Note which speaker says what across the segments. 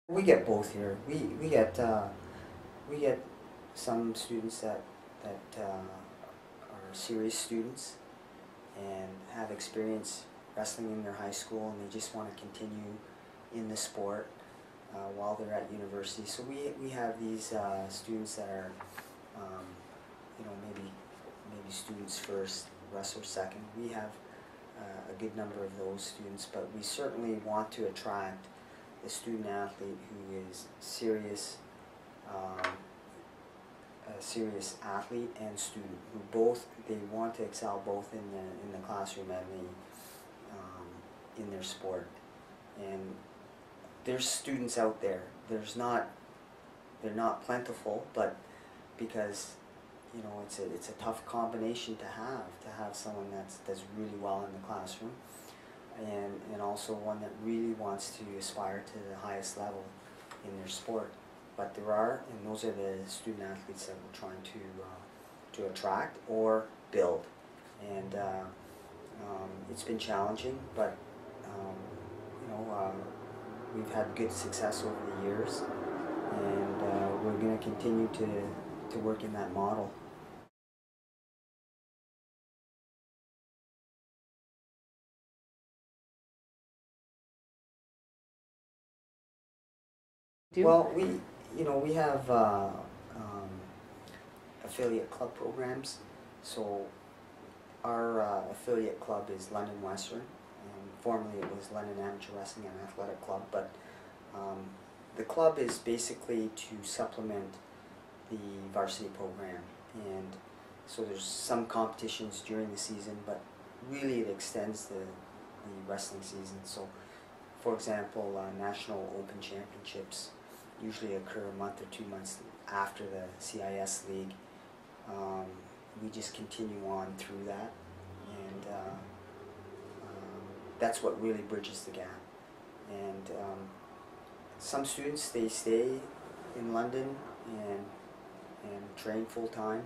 Speaker 1: We get both here. We get some students that are serious students and have experience wrestling in their high school, and they just want to continue in the sport while they're at university. So we have these students that are maybe students first, wrestlers second. We have a good number of those students, but we certainly want to attract the student athlete who is serious, a serious athlete and student, who they want to excel both in the classroom and in their sport. And there's students out there. They're not plentiful, but because it's a tough combination to have someone that's really well in the classroom, and also one that really wants to aspire to the highest level in their sport. But and those are the student athletes that we're trying to attract or build. And it's been challenging, but we've had good success over the years, and we're going to continue to work in that model. Well, we have affiliate club programs. So our affiliate club is London Western, and formerly it was London Amateur Wrestling and Athletic Club. But the club is basically to supplement the varsity program, and so there's some competitions during the season, but really it extends the wrestling season. So, for example, national open championships usually occur a month or 2 months after the CIS league. We just continue on through that, and that's what really bridges the gap. And some students, they stay in London and train full time,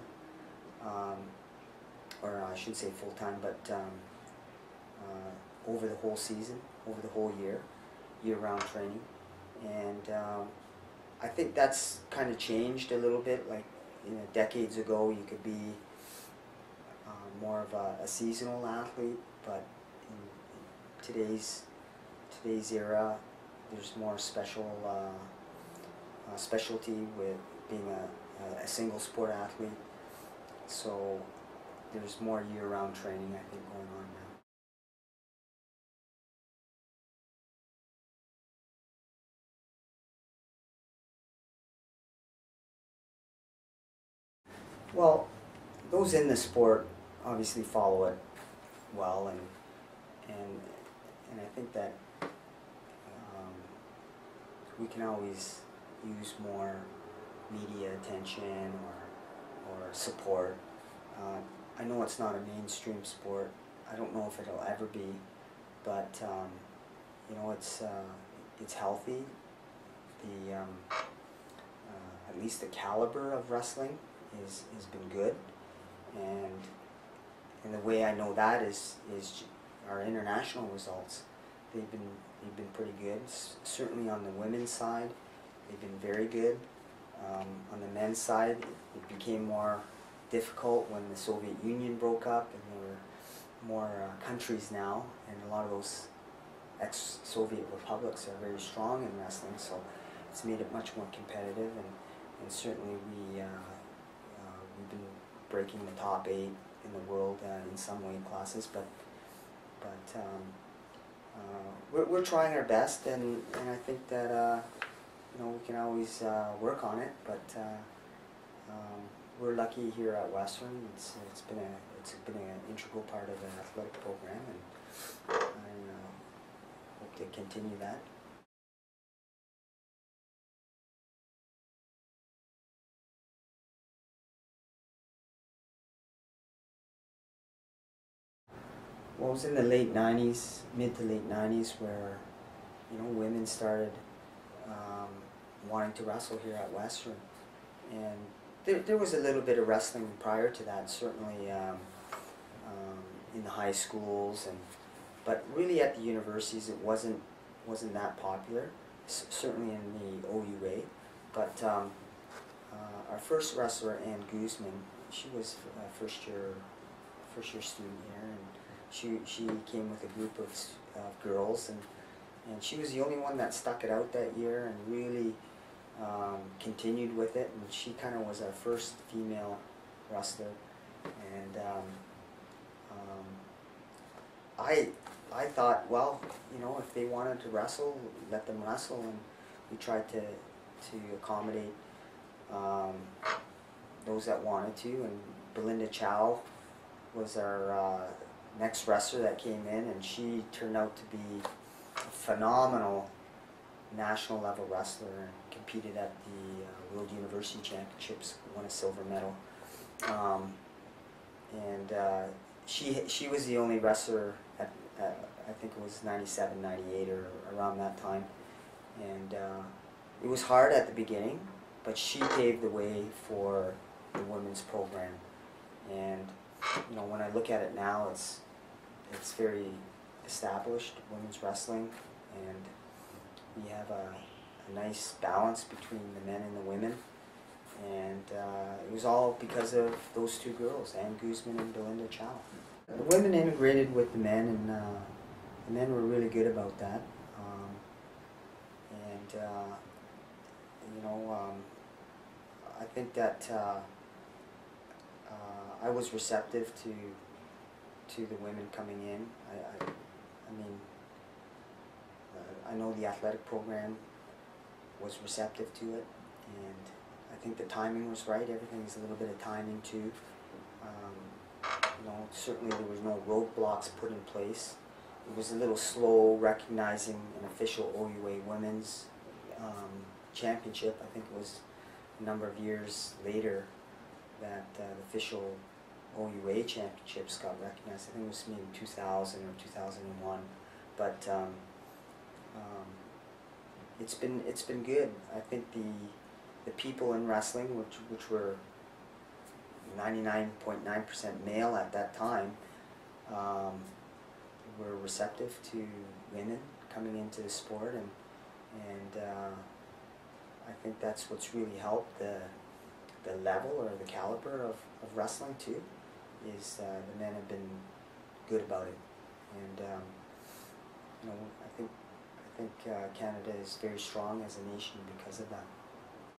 Speaker 1: or I shouldn't say full time, but over the whole season, over the whole year-round training. And I think that's kind of changed a little bit. Like, decades ago, you could be more of a seasonal athlete, but in today's era, there's more specialty with being a single sport athlete. So there's more year-round training, I think, going on now. Well, those in the sport obviously follow it well, and I think that we can always use more media attention or support. I know it's not a mainstream sport. I don't know if it'll ever be, but it's healthy. The at least the caliber of wrestling has been good, and the way I know that is our international results. They've been pretty good. Certainly on the women's side, they've been very good. On the men's side, it became more difficult when the Soviet Union broke up, and there were more countries now, and a lot of those ex-Soviet republics are very strong in wrestling, so it's made it much more competitive, and certainly we've been breaking the top 8 in the world in some weight classes, but we're trying our best, and I think that we can always work on it, but we're lucky here at Western. It's been an integral part of the athletic program, and I hope to continue that. Well, it was in the late 90s, mid to late 90s, where women started wanting to wrestle here at Western, and there was a little bit of wrestling prior to that, certainly in the high schools, but really at the universities it wasn't that popular. certainly in the OUA. But our first wrestler, Ann Guzman, she was a first year student here, and she came with a group of girls, and she was the only one that stuck it out that year and really continued with it. And she kind of was our first female wrestler, and I thought, well, you know, if they wanted to wrestle, let them wrestle, and we tried to accommodate those that wanted to. And Belinda Chow was our next wrestler that came in, and she turned out to be a phenomenal national level wrestler and competed at the World University Championships, won a silver medal. She was the only wrestler at I think it was 97, 98 or around that time, and it was hard at the beginning, but she paved the way for the women's program. And you know, when I look at it now, it's very established, women's wrestling, and we have a nice balance between the men and the women. And it was all because of those two girls, Ann Guzman and Belinda Chow. The women integrated with the men, and the men were really good about that. You know, I think that I was receptive to the women coming in. I mean, I know the athletic program was receptive to it, and I think the timing was right. Everything's a little bit of timing too. You know, certainly there was no roadblocks put in place. It was a little slow recognizing an official OUA women's championship. I think it was a number of years later that the official OUA championships got recognized. I think it was maybe 2000 or 2001. But it's been good. I think the people in wrestling, which were 99.9% male at that time, were receptive to women coming into the sport, and I think that's what's really helped the level or the caliber of wrestling too, is the men have been good about it. And you know, I think Canada is very strong as a nation because of that.